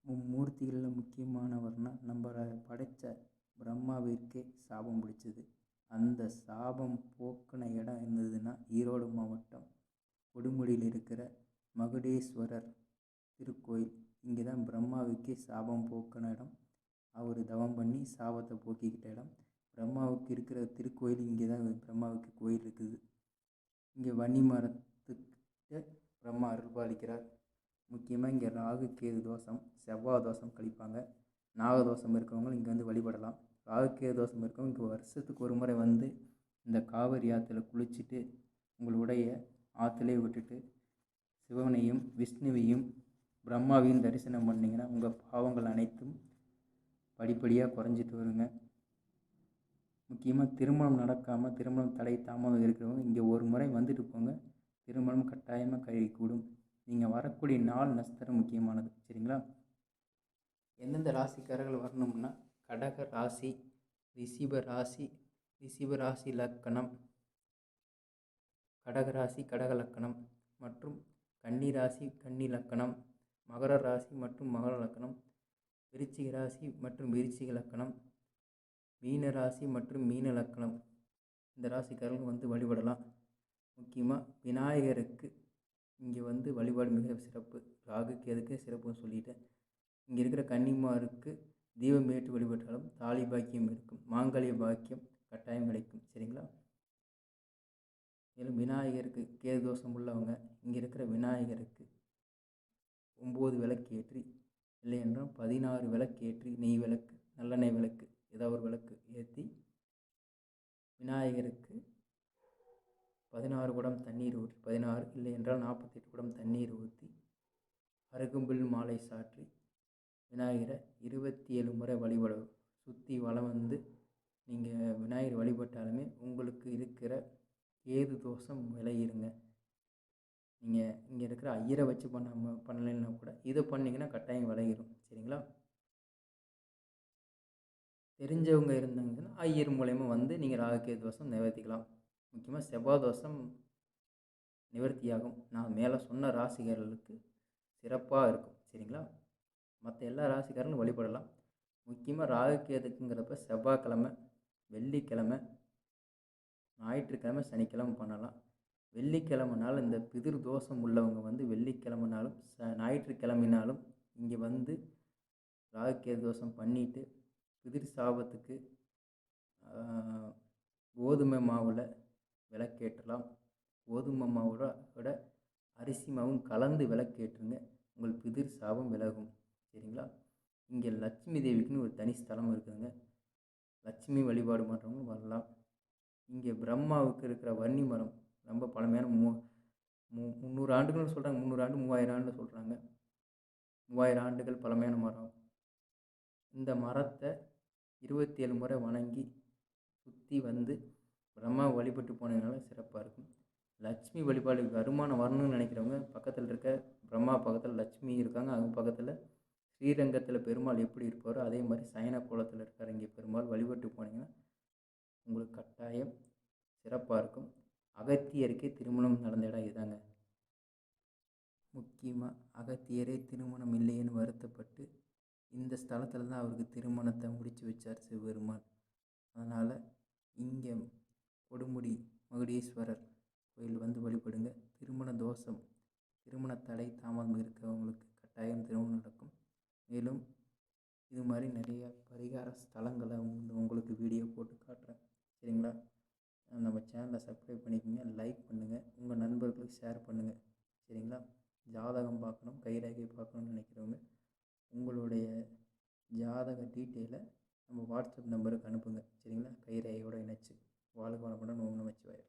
மும்மூர்த்திகளில் முக்கியமானவர்னா நம்மளை படைத்த பிரம்மாவிற்கே சாபம் பிடிச்சது. அந்த சாபம் போக்கின இடம் இருந்ததுன்னா ஈரோடு மாவட்டம் கொடுமுடியில் இருக்கிற மகுடேஸ்வரர் திருக்கோயில். இங்கே தான் பிரம்மாவுக்கே சாபம் போக்கின இடம். அவர் தவம் பண்ணி சாபத்தை போக்கிக்கிட்ட இடம். பிரம்மாவுக்கு இருக்கிற திருக்கோயில் இங்கே தான் பிரம்மாவுக்கு கோயில் இருக்குது. இங்கே வன்னி மரத்துக்கிட்ட பிரம்மா அருள்பாலிக்கிறார். முக்கியமாக இங்கே ராகு கேது தோஷம், செவ்வாய் தோஷம் கழிப்பாங்க. நாகதோஷம் இருக்கிறவங்களும் இங்கே வந்து வழிபடலாம். ராகு கேது தோஷம் இருக்கவங்க இங்கே வருஷத்துக்கு ஒரு முறை வந்து இந்த காவிரி ஆற்றுல குளிச்சுட்டு உங்களுடைய ஆற்றுலே விட்டுட்டு சிவனையும் விஷ்ணுவையும் பிரம்மாவையும் தரிசனம் பண்ணிங்கன்னா உங்கள் பாவங்கள் அனைத்தும் படிப்படியாக குறைஞ்சிட்டு வருங்க. முக்கியமாக திருமணம் நடக்காமல் திருமணம் தடை தாமதம் இருக்கிறவங்க இங்கே ஒரு முறை வந்துட்டு போங்க. திருமணம் கட்டாயமாக கைகூடும். நீங்கள் வரக்கூடிய நாள் நட்சத்திரம் முக்கியமானது. சரிங்களா? எந்தெந்த ராசிக்காரர்கள் வரணும்னா கடக ராசி, ரிஷப ராசி லக்கணம், கடகராசி கடக லக்கணம் மற்றும் கன்னி ராசி கன்னி லக்கணம், மகர ராசி மற்றும் மகர லக்கணம், விருச்சிக ராசி மற்றும் விருச்சிக லக்கணம், மீன ராசி மற்றும் மீன லக்கணம். இந்த ராசிக்காரர்கள் வந்து வழிபடலாம். முக்கியமாக விநாயகருக்கு இங்கே வந்து வழிபாடு மிக சிறப்பு. ராகு கேதுக்கு சிறப்புன்னு சொல்லிட்டேன். இங்கே இருக்கிற கன்னிமாருக்கு தீபம் ஏற்றி வழிபட்டாலும் தாலி பாக்கியம் இருக்கும், மாங்கல்ய பாக்கியம் கட்டாயம் கிடைக்கும். சரிங்களா? மேலும் விநாயகருக்கு கேது தோஷம் உள்ளவங்க இங்கே இருக்கிற விநாயகருக்கு 9 விளக்கு ஏற்றி, இல்லை என்றால் 16 விளக்கு ஏற்றி, நெய் விளக்கு நல்லெண்ணெய் விளக்கு ஏதாவது ஒரு விளக்கு ஏற்றி விநாயகருக்கு 16 குடம் தண்ணீர் ஊற்றி, 16 இல்லை என்றால் 48 குடம் தண்ணீர் ஊற்றி அருகம்புல் மாலை சாற்றி விநாயகரை 27 முறை வழிபட சுற்றி வலம் வந்து நீங்கள் விநாயகர் வழிபட்டாலுமே உங்களுக்கு இருக்கிற கேது தோஷம் விலகிருங்க. நீங்கள் இங்கே இருக்கிற ஐயரை வச்சு பண்ணலைன்னா கூட இதை பண்ணிங்கன்னா கட்டாயம் விலகிடும். சரிங்களா? தெரிஞ்சவங்க இருந்தாங்கன்னா ஐயர் மூலயமா வந்து நீங்கள் ராகுகேது தோஷம் நிவர்த்திக்கலாம். முக்கியமாக செவ்வாய் தோஷம் நிவர்த்தியாகும். நான் மேலே சொன்ன ராசிக்காரர்களுக்கு சிறப்பாக இருக்கும். சரிங்களா? மற்ற எல்லா ராசிக்காரர்களும் வழிபடலாம். முக்கியமாக ராகுகேதுக்குங்கிறப்ப செவ்வாய்க்கிழமை, வெள்ளிக்கிழமை, ஞாயிற்றுக்கிழமை, சனிக்கிழமை பண்ணலாம். வெள்ளிக்கிழமைனாலும் இந்த பிதிர் தோஷம் உள்ளவங்க வந்து வெள்ளிக்கிழமைனாலும் ஞாயிற்றுக்கிழமைனாலும் இங்கே வந்து ராகுகேது தோஷம் பண்ணிவிட்டு பிதிர் சாபத்துக்கு கோதுமை மாவில் விளக்கேற்றலாம். கோதுமை மாவோட அரிசி மாவும் கலந்து விளக்கேற்றுங்க. உங்கள் பிதிர் சாபம் விலகும். சரிங்களா? இங்கே லட்சுமி தேவிக்குன்னு ஒரு தனி ஸ்தலம் இருக்குதுங்க. லட்சுமி வழிபாடு பண்ணுறவங்க வரலாம். இங்கே பிரம்மாவுக்கு இருக்கிற வன்னி மரம் ரொம்ப பழமையான 300 ஆண்டுகள்னு சொல்கிறாங்க. 300 ஆண்டு 3000 ஆண்டு சொல்கிறாங்க. 3000 ஆண்டுகள் பழமையான மரம். இந்த மரத்தை 27 முறை வணங்கி சுற்றி வந்து பிரம்மா வழிபட்டு போனதுனால சிறப்பாக இருக்கும். லட்சுமி வழிபாடு வருமானம் வரணும்னு நினைக்கிறவங்க பக்கத்தில் இருக்க பிரம்மா பக்கத்தில் லட்சுமி இருக்காங்க. அவங்க பக்கத்தில் ஸ்ரீரங்கத்தில் பெருமாள் எப்படி இருப்பாரோ அதே மாதிரி சயன கோலத்தில் இருக்கார் இங்கே பெருமாள். வழிபட்டு போனீங்கன்னா உங்களுக்கு கட்டாயம் சிறப்பாக இருக்கும். அகத்தியருக்கே திருமணம் நடந்த இடம் இதுதாங்க. முக்கியமாக அகத்தியரே திருமணம் இல்லைன்னு வருத்தப்பட்டு இந்த ஸ்தலத்தில் தான் அவருக்கு திருமணத்தை முடித்து வச்சார் சிவபெருமான். அதனால் இங்கே கொடுமுடி மகுடீஸ்வரர் கோயில் வந்து வழிபடுங்க. திருமண தோஷம், திருமண தடை தாமதம் இருக்கிறவங்களுக்கு கட்டாயம் திருமணம் நடக்கும். மேலும் இது மாதிரி நிறைய பரிகார ஸ்தலங்களை உங்களுக்கு வீடியோ போட்டு காட்டுறேன். சரிங்களா? நம்ம சேனலை சப்ஸ்கிரைப் பண்ணிக்கோங்க, லைக் பண்ணுங்கள், உங்கள் நண்பர்களுக்கு ஷேர் பண்ணுங்கள். சரிங்களா? ஜாதகம் பார்க்கணும், கைரேகை பார்க்கணும்னு நினைக்கிறவங்க உங்களுடைய ஜாதக டீட்டெயிலை நம்ம வாட்ஸ்அப் நம்பருக்கு அனுப்புங்க. சரிங்களா? கைரேகையோடு இணைச்சு வாழ்க வளமுடன். ஓம் நமச்சிவாய.